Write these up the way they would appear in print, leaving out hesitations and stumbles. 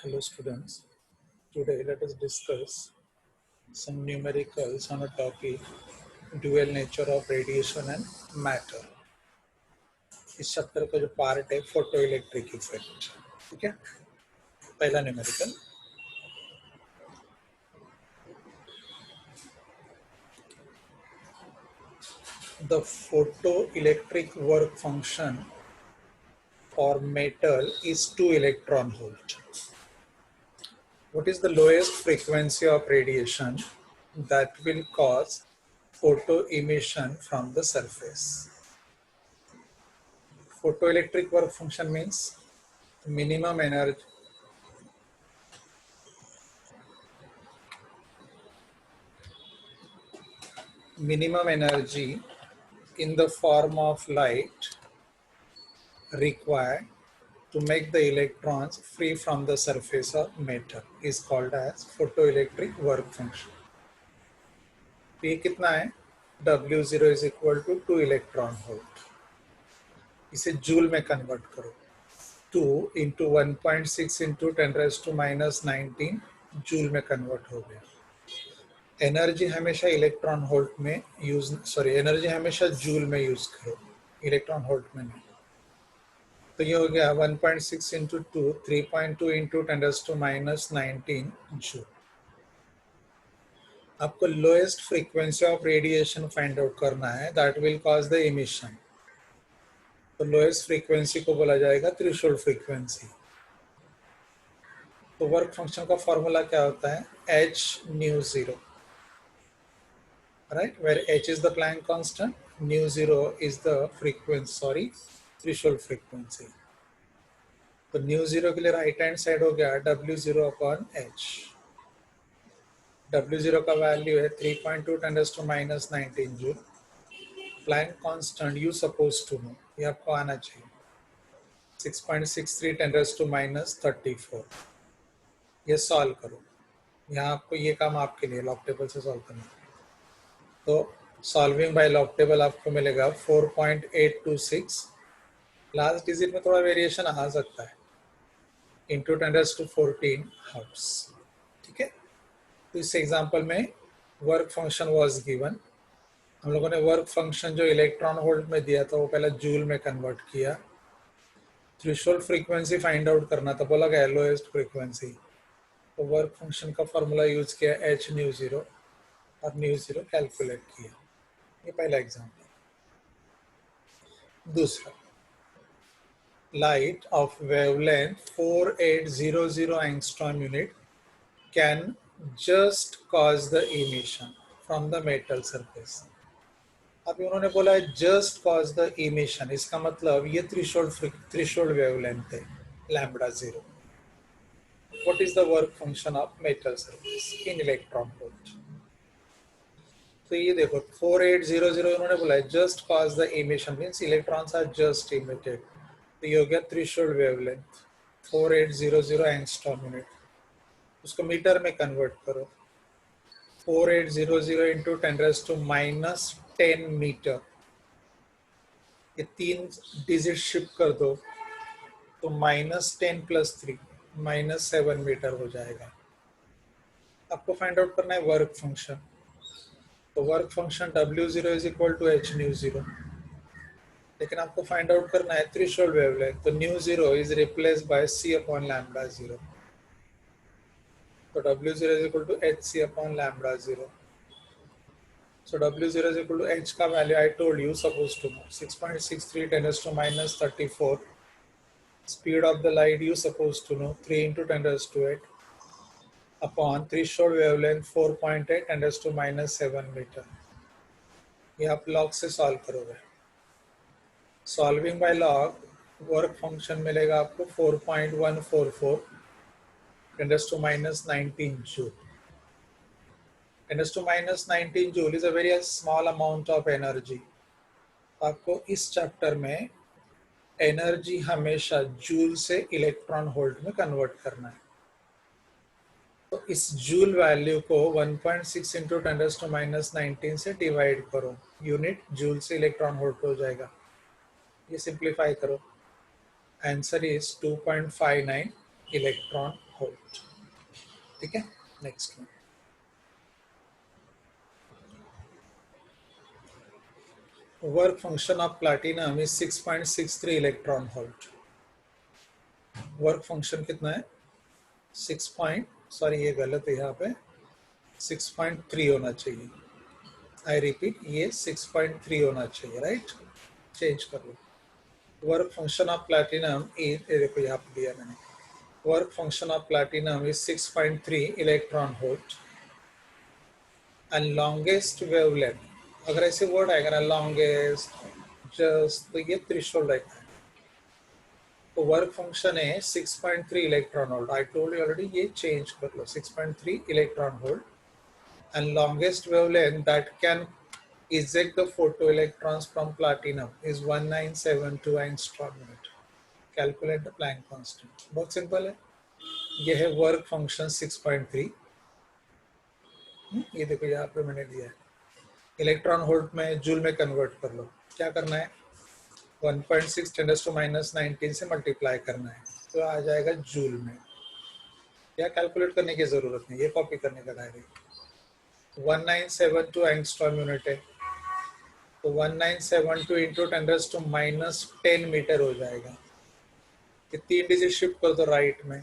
Hello students, today let us discuss some numericals on a topic dual nature of radiation and matter. इस chapter का जो part है photo electric effect. ठीक है, पहला numerical. The photoelectric work function for metal is 2 electron volt. What is the lowest frequency of radiation that will cause photo emission from the surface? Photoelectric work function means minimum energy in the form of light required to make the electrons free from the surface of metal is called as photoelectric work function. ये कितना है? W0 is equal to 2 electron volt. इसे joule में convert करो. 2 into 1.6 into 10 raised to minus 19 joule में convert हो गया. Energy हमेशा इलेक्ट्रॉन वोल्ट में एनर्जी हमेशा जूल में यूज करो, इलेक्ट्रॉन वोल्ट में नहीं. तो ये हो गया 1.6 into 2 3.2 into 10 to minus 19 joule. आपको lowest frequency of radiation find out करना है that will cause the emission. तो लोएस्ट फ्रीक्वेंसी को बोला जाएगा थ्रेशोल्ड फ्रीक्वेंसी. तो वर्क फंक्शन का फॉर्मूला क्या होता है? h nu 0, right, where h is the Planck constant, nu 0 is the threshold frequency. तो nu 0 के लिए राइट हैंड साइड हो गया W0 upon h. W0 का वैल्यू है 3.2 10 to minus 19 joule. Planck constant you supposed to know, ये आपको आना चाहिए 6.63 10 to minus 34. ये सॉल्व करो. यहाँ आपको ये काम आपके लिए लॉग टेबल से सॉल्व करना है. तो सॉल्विंग बाय लॉग टेबल आपको मिलेगा 4.826. लास्ट डिजिट में थोड़ा वेरिएशन आ सकता है, इंटू 10 to 14 हर्ट्ज. ठीक है. तो इस एग्जांपल में वर्क फंक्शन वाज गिवन. हम लोगों ने वर्क फंक्शन जो इलेक्ट्रॉन वोल्ट में दिया था वो पहले जूल में कन्वर्ट किया. थ्रेशोल्ड फ्रीक्वेंसी फाइंड आउट करना था, बोला गया लोएस्ट फ्रीक्वेंसी. तो वर्क फंक्शन का फॉर्मूला यूज किया h न्यू 0 और न्यू 0 कैलकुलेट किया. ये पहला एग्जांपल. दूसरा, light of wavelength 4800 angstrom unit can just cause the emission from the metal surface. अभी उन्होंने बोला है just cause the emission, इसका मतलब ये threshold wavelength है lambda 0. What is the work function of metal surface in electron volt? तो ये देखो 4800 उन्होंने बोला है just cause the emission means electrons are just emitted. तो ये हो गया थ्रेशोल्ड वेवलेंथ 4800 एंगस्ट्रॉम यूनिट. उसको मीटर में कन्वर्ट करो. 4800 इंटू 10 to minus 10 मीटर. ये 3 डिजिट शिफ्ट कर दो तो -10 + 3 -7 मीटर हो जाएगा. आपको फाइंड आउट करना है वर्क फंक्शन. तो work function W0 is equal to h nu 0. लेकिन आपको फाइंड आउट करना है थ्रेशोल्ड वेवलेंथ. तो new 0 is replaced by c upon lambda 0. तो W0 is equal to hc upon lambda 0. So W0 is equal to h का value I told you supposed to know 6.63 10 to minus 34. Speed of the light you supposed to know 3 into 10 to 8 upon threshold wavelength 4.8 10 to minus 7 metre. ये आप log से solve करोगे. Solving by log work function मिलेगा आपको 4.144 10 to minus 19 joule. 10 to minus 19 joule is a very small amount of energy. आपको इस chapter में energy हमेशा जूल से इलेक्ट्रॉन वोल्ट में कन्वर्ट करना है. तो इस जूल वैल्यू को 1.6 इंटू 10 to minus 19 से डिवाइड करो. यूनिट जूल से इलेक्ट्रॉन वोल्ट हो जाएगा. ये सिंप्लीफाई करो. Answer is 2.59 electron volt. ठीक है, नेक्स्ट में work function of platinum is 6.63 electron volt. Work function कितना है? 6 पॉइंट, सॉरी ये गलत है, यहाँ पे 6.3 होना चाहिए। आई रिपीट, ये 6.3 होना चाहिए, राइट? चेंज कर लो। Work function of platinum is, देखो यहाँ पे दिया मैंने, work function of platinum is 6.3 electron volt and longest wavelength, अगर ऐसे वर्ड आएगा ना लॉन्गेस्ट जस्ट, तो ये थ्रेशोल्ड रहता है। तो वर्क फंक्शन है 6.3 electron volt. I told you already, ये चेंज कर लो, 6.3 electron volt and longest wavelength that can eject the photoelectrons from platinum is 1972 angstrom unit. Calculate the Planck constant. बहुत simple है, ये है वर्क फंक्शन 6.3। ये देखो यहाँ पे मैंने दिया है, इलेक्ट्रॉन वोल्ट में जूल में कन्वर्ट कर लो। क्या करना है? 1.6 10⁻⁻19 से मल्टीप्लाई करना है, तो आ जाएगा जूल में। क्या कैलकुलेट करने की जरूरत नहीं, ये कॉपी करने का डायरेक्ट। 1972 एंगस्ट्रॉम यूनिट है, तो 1972 इंटू 10⁻⁻10 मीटर हो जाएगा। ये 3 डिजिट शिफ्ट कर दो राइट में,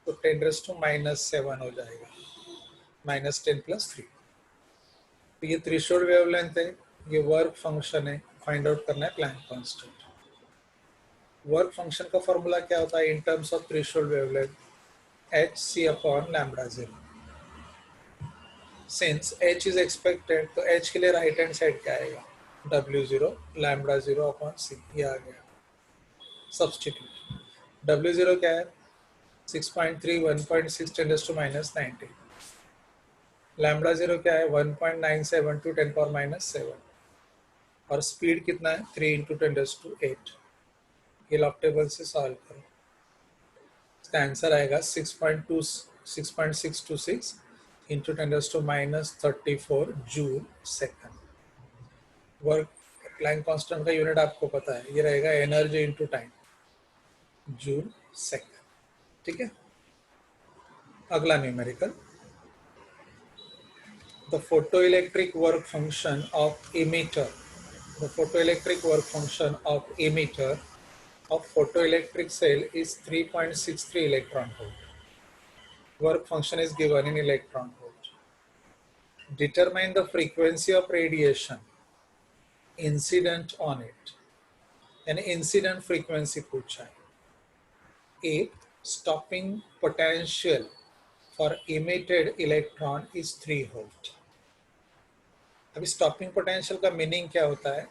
तो 10⁻⁻7 हो जाएगा, -10 + 3। तो ये थ्रेशोल्ड वेवलेंथ है, ये वर्क फंक्शन है, फाइंड आउट करना है प्लैंक कांस्टेंट। वर्क फंक्शन का फॉर्मूला क्या होता है in terms of threshold wavelength? hc/λ0। Since h is expected, तो h के लिए राइट हैंड साइड क्या आएगा? W0 λ0/c, ये आ गया। सब्स्टिट्यूट W0 क्या है? 6.3 1.6 10⁻⁻19। λ0 क्या है? 1.972 10⁻⁻7। और स्पीड कितना है? 3 × 10⁸ ये लॉग टेबल से सॉल्व करो, इसका आंसर आएगा 6.626 × 10⁻34 joule second. Work Planck constant का यूनिट आपको पता है, ये रहेगा energy into time, joule second. ठीक है, अगला numerical, the photoelectric work function of emitter, the photoelectric work function of emitter of photoelectric cell is 3.63 electron volt. Work function is given in electron volt. Determine the frequency of radiation incident on it. An incident frequency पूछा है। A, stopping potential for emitted electron is 3 volt. अभी stopping potential का meaning क्या होता है?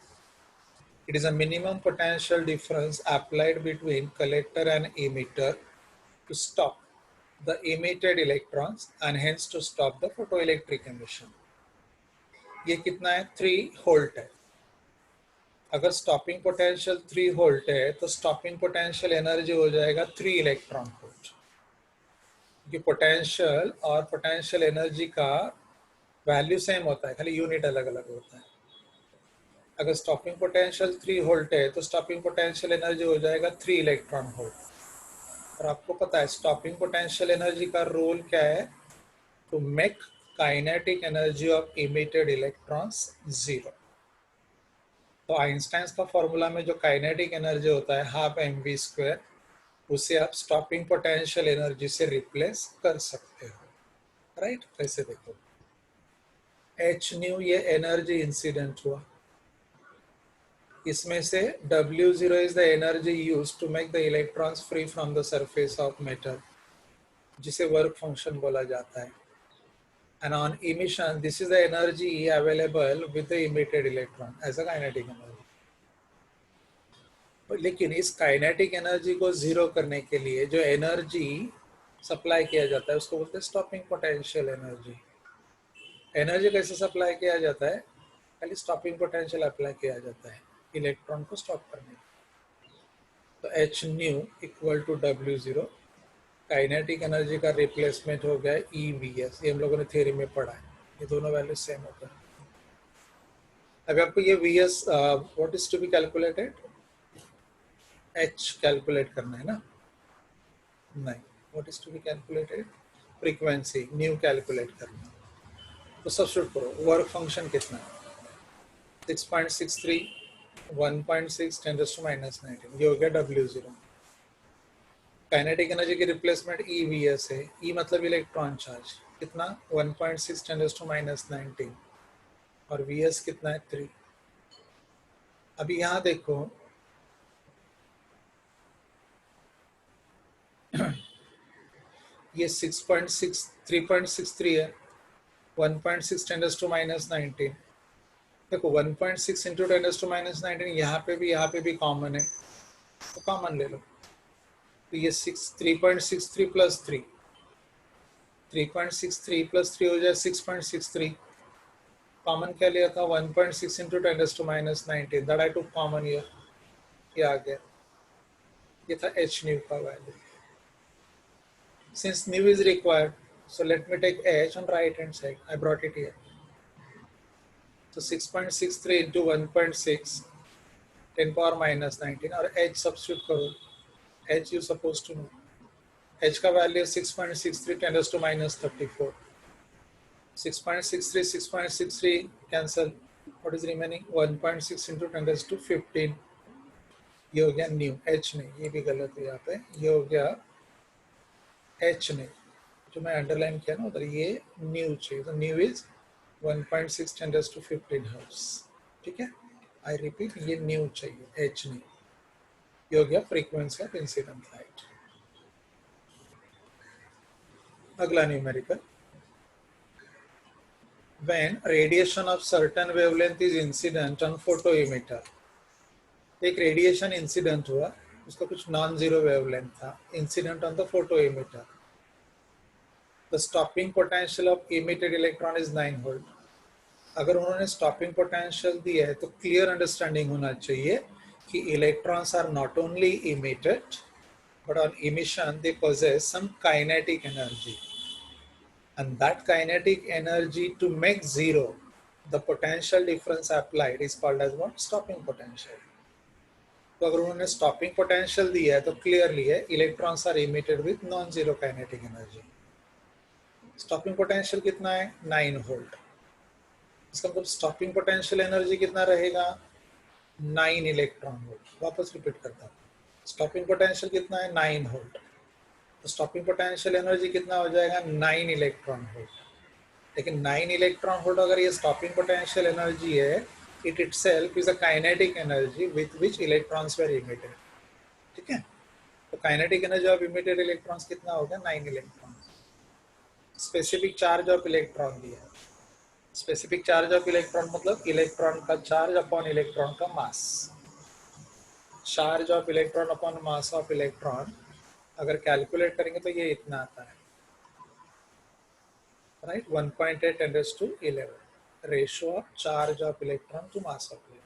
It is a minimum potential difference applied between collector and emitter to stop the emitted electrons and hence to stop the photoelectric emission. ये कितना है? 3 volt है। अगर स्टॉपिंग पोटेंशियल 3 वोल्ट है तो स्टॉपिंग पोटेंशियल एनर्जी हो जाएगा 3 इलेक्ट्रॉन वोल्ट। ये पोटेंशियल और पोटेंशियल एनर्जी का वैल्यू सेम होता है, खाली यूनिट अलग अलग होता है। अगर स्टॉपिंग पोटेंशियल 3 वोल्ट है तो स्टॉपिंग पोटेंशियल एनर्जी हो जाएगा 3 इलेक्ट्रॉन वोल्ट। और आपको पता है स्टॉपिंग पोटेंशियल एनर्जी का रोल क्या है? To make kinetic energy of emitted electrons 0। तो आइंस्टाइन का फॉर्मूला में जो काइनेटिक एनर्जी होता है 12 mv², उसे आप स्टॉपिंग पोटेंशियल एनर्जी से रिप्लेस कर सकते हो, राइट? कैसे देखो, h न्यू ये एनर्जी इंसिडेंट हुआ, इसमें से W0 is the energy used to make the electrons free from the surface of metal, जिसे वर्क फंक्शन बोला जाता है। And on emission this is the energy available with the emitted electron as a kinetic energy. लेकिन इस kinetic energy को zero करने के लिए जो एनर्जी सप्लाई किया जाता है उसको बोलते हैं स्टॉपिंग पोटेंशियल एनर्जी। एनर्जी कैसे सप्लाई किया जाता है? खाली स्टॉपिंग पोटेंशियल अप्लाई किया जाता है इलेक्ट्रॉन को स्टॉप करने के। तो h nu equal to W0, kinetic energy का रिप्लेसमेंट हो गया EVS, ये हम लोगों ने थ्योरी में पढ़ा है, ये दोनों वैल्यू सेम होता है। अभी आपको ये VS what is to be calculated, h calculate करना है ना? नहीं, what is to be calculated, frequency nu calculate करना। तो सब्स्टिट्यूट करो, वर्क फंक्शन कितना है 6.63 1.6 10⁻⁻⁹ ये हो गया W0। काइनेटिक एनर्जी की रिप्लेसमेंट EVS है, E मतलब इलेक्ट्रॉन चार्ज कितना 1.6 10⁻⁹ और VS कितना है 3। अभी यहाँ देखो ये 6.6 3.63 है, 1.6 10⁻⁹ देखो 1.6 इंटू 10⁻⁹ यहाँ पे भी कॉमन है तो कॉमन ले लो। तो ये 3.63 प्लस 3 3.63 प्लस 3 हो जाए 6.63। कॉमन क्या लिया था 1.6 into 10⁻⁹ that I took common year, ये आ गया, ये था h न्यू का value. Since nu is required, so let me take h on right hand side. I brought it here. So 6.63 into 1.6 10⁻⁻⁹ और h substitute करो, h you supposed to know, h का value 6.63 10⁻34। 6.63 6.63 cancel, what is remaining 1.6 into 10⁻15। ये हो गया new, h नहीं, ये भी गलत है यहाँ पे, ये हो गया h नहीं, जो मैं अंडरलाइन किया ना उधर ये न्यू चाहिए, तो न्यू इज 1.6 10⁻15 हर्ट्ज। ठीक है, आई रिपीट ये न्यू चाहिए, h नहीं। ये हो गया फ्रीक्वेंसी ऑफ इंसिडेंट लाइट। अगला numerical, when radiation of certain wavelength is incident on photo emitter। एक रेडिएशन इंसिडेंट हुआ, उसका कुछ नॉन जीरो वेवलेंथ था, incident on the photo emitter. The stopping potential of emitted electron is 9 volt. अगर उन्होंने stopping potential दिया है तो क्लियर अंडरस्टैंडिंग होना चाहिए कि electrons are not only emitted but on emission they possess some kinetic energy, and that kinetic energy to make zero the potential difference applied is called as what, stopping potential। तो अगर उन्होंने stopping potential दिया है तो clearly है electrons are emitted with non zero kinetic energy. Stopping potential कितना है 9 volt, इसका मतलब स्टॉपिंग पोटेंशियल एनर्जी कितना रहेगा 9 इलेक्ट्रॉन वोल्ट। वापस रिपीट करता हूँ, स्टॉपिंग पोटेंशियल कितना है 9 वोल्ट, तो स्टॉपिंग पोटेंशियल एनर्जी कितना हो जाएगा 9 इलेक्ट्रॉन वोल्ट। लेकिन 9 इलेक्ट्रॉन वोल्ट अगर ये स्टॉपिंग पोटेंशियल एनर्जी है, it itself is a kinetic energy with which electrons were emitted। ठीक है, तो kinetic energy of emitted electrons कितना होगा 9 electron. Specific charge of electron दिया है, स्पेसिफिक चार्ज ऑफ इलेक्ट्रॉन मतलब इलेक्ट्रॉन का चार्ज अपॉन इलेक्ट्रॉन का mass. Charge of electron upon mass of electron अगर कैलकुलेट करेंगे तो ये इतना आता है, right, 1.8 10⁻11 ratio of charge of electron to mass of electron.